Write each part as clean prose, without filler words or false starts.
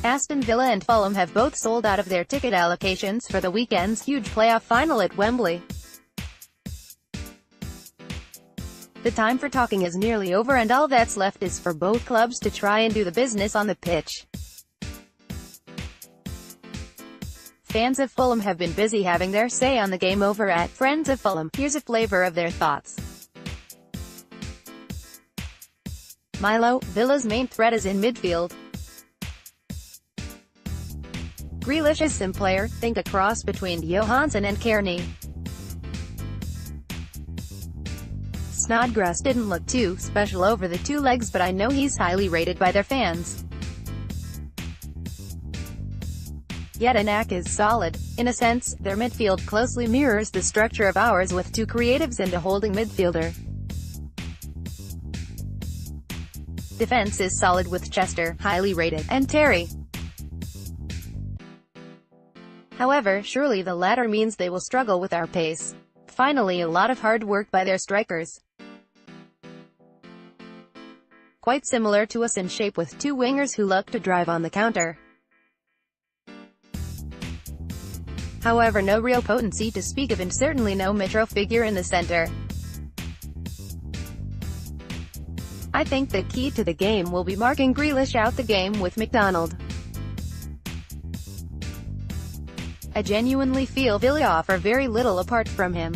Aston Villa and Fulham have both sold out of their ticket allocations for the weekend's huge playoff final at Wembley. The time for talking is nearly over and all that's left is for both clubs to try and do the business on the pitch. Fans of Fulham have been busy having their say on the game over at Friends of Fulham. Here's a flavour of their thoughts. Milo, Villa's main threat is in midfield. Grealish is sim player, think a cross between Johansen and Cairney. Snodgrass didn't look too special over the two legs, but I know he's highly rated by their fans. Jedinak is solid. In a sense, their midfield closely mirrors the structure of ours with two creatives and a holding midfielder. Defense is solid with Chester, highly rated, and Terry. However, surely the latter means they will struggle with our pace. Finally, a lot of hard work by their strikers. Quite similar to us in shape, with two wingers who look to drive on the counter. However, no real potency to speak of and certainly no metro figure in the center. I think the key to the game will be marking Grealish out the game with McDonald. I genuinely feel Villa offer very little apart from him.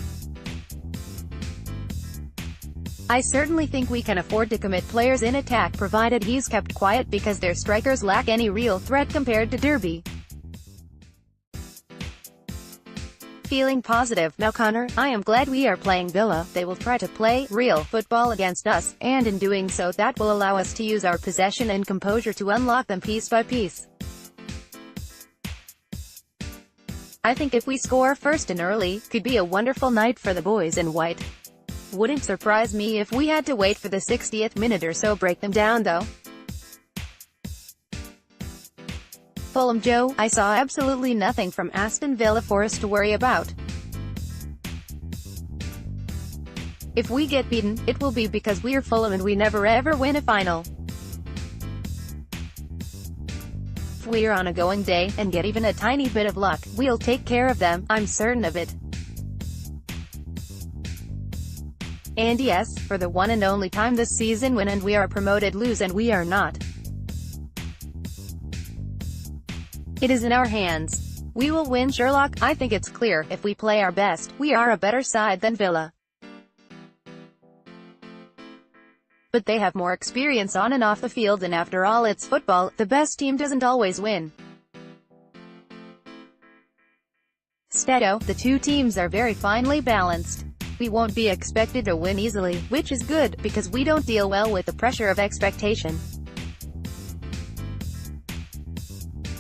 I certainly think we can afford to commit players in attack provided he's kept quiet, because their strikers lack any real threat compared to Derby. Feeling positive. Now Connor, I am glad we are playing Villa. They will try to play real football against us, and in doing so that will allow us to use our possession and composure to unlock them piece by piece. I think if we score first and early, could be a wonderful night for the boys in white. Wouldn't surprise me if we had to wait for the 60th minute or so. Break them down though. Fulham Joe, I saw absolutely nothing from Aston Villa for us to worry about. If we get beaten, it will be because we're Fulham and we never ever win a final. If we're on a going day, and get even a tiny bit of luck, we'll take care of them, I'm certain of it. And yes, for the one and only time this season, win and we are promoted, lose and we are not. It is in our hands. We will win, Sherlock. I think it's clear, if we play our best, we are a better side than Villa. But they have more experience on and off the field, and after all, it's football, the best team doesn't always win. Stedo, the two teams are very finely balanced. We won't be expected to win easily, which is good, because we don't deal well with the pressure of expectation.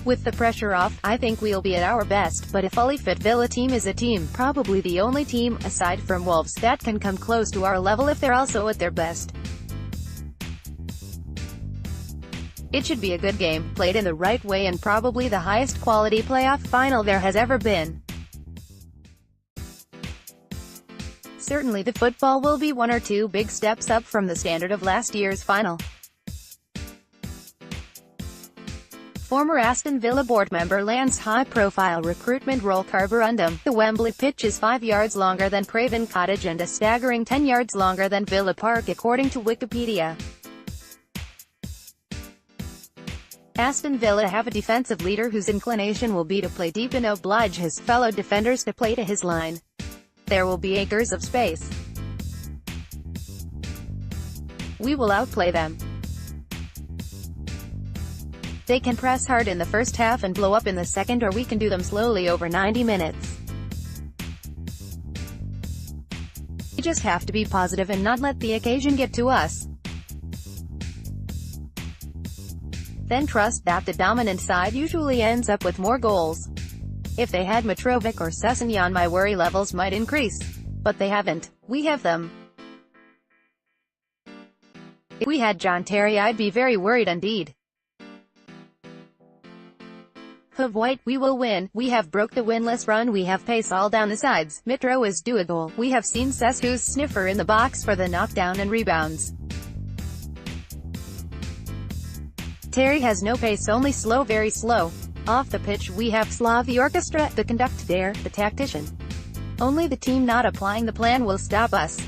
With the pressure off, I think we'll be at our best, but a fully fit Villa team is a team, probably the only team, aside from Wolves, that can come close to our level if they're also at their best. It should be a good game, played in the right way, and probably the highest quality playoff final there has ever been. Certainly the football will be one or two big steps up from the standard of last year's final. Former Aston Villa board member lands high-profile recruitment role carborundum. The Wembley pitch is 5 yards longer than Craven Cottage and a staggering 10 yards longer than Villa Park, according to Wikipedia. Aston Villa have a defensive leader whose inclination will be to play deep and oblige his fellow defenders to play to his line. There will be acres of space. We will outplay them. They can press hard in the first half and blow up in the second, or we can do them slowly over 90 minutes. We just have to be positive and not let the occasion get to us. Then trust that the dominant side usually ends up with more goals. If they had Mitrovic or Sessegnon, my worry levels might increase. But they haven't. We have them. If we had John Terry, I'd be very worried indeed. Of white, we will win. We have broke the winless run. We have pace all down the sides. Mitro is due a goal. We have seen Sescu's sniffer in the box for the knockdown and rebounds. Terry has no pace, only slow, very slow. Off the pitch we have Slav the orchestra, the conductor, the tactician. Only the team not applying the plan will stop us.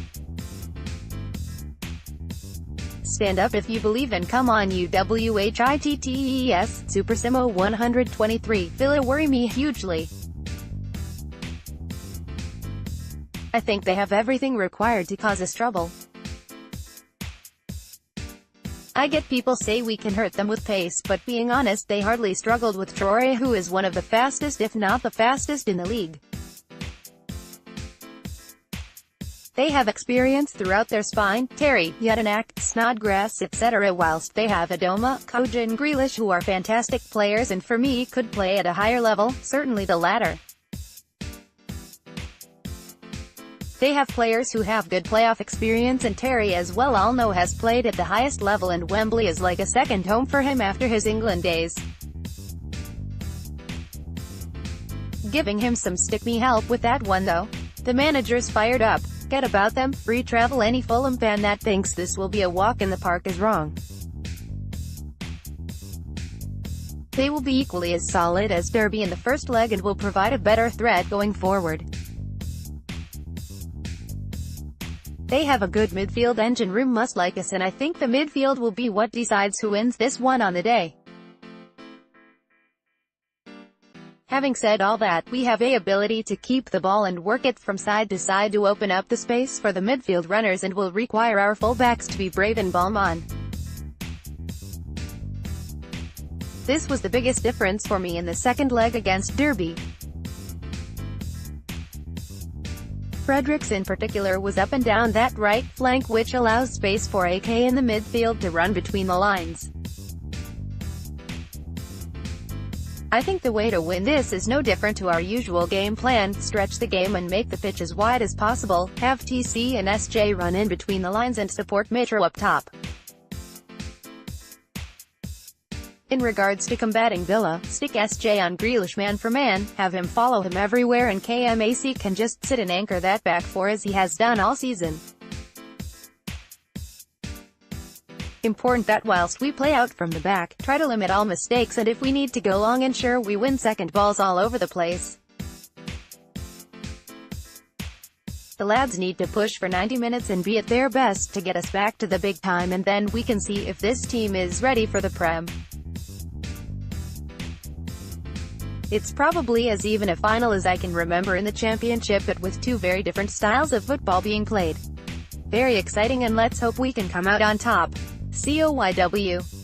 Stand up if you believe and come on you WHITTES, Supersimo 123, Villa worry me hugely. I think they have everything required to cause us trouble. I get people say we can hurt them with pace, but being honest they hardly struggled with Traore, who is one of the fastest if not the fastest in the league. They have experience throughout their spine, Terry, Jedinak, Snodgrass etc., whilst they have Adoma, Koja and Grealish, who are fantastic players and for me could play at a higher level, certainly the latter. They have players who have good playoff experience, and Terry as well all know has played at the highest level, and Wembley is like a second home for him after his England days. Giving him some stick-me help with that one though. The manager's fired up. Get about them, free travel. Any Fulham fan that thinks this will be a walk in the park is wrong. They will be equally as solid as Derby in the first leg and will provide a better threat going forward. They have a good midfield, engine room must like us, and I think the midfield will be what decides who wins this one on the day. Having said all that, we have the ability to keep the ball and work it from side to side to open up the space for the midfield runners, and will require our fullbacks to be brave and ball on. This was the biggest difference for me in the second leg against Derby. Fredericks in particular was up and down that right flank, which allows space for AK in the midfield to run between the lines. I think the way to win this is no different to our usual game plan: stretch the game and make the pitch as wide as possible, have TC and SJ run in between the lines and support Metro up top. In regards to combating Villa, stick SJ on Grealish man for man, have him follow him everywhere, and KMAC can just sit and anchor that back four as he has done all season. Important that whilst we play out from the back, try to limit all mistakes, and if we need to go long, ensure we win second balls all over the place. The lads need to push for 90 minutes and be at their best to get us back to the big time, and then we can see if this team is ready for the Prem. It's probably as even a final as I can remember in the Championship, but with two very different styles of football being played. Very exciting, and let's hope we can come out on top. COYW.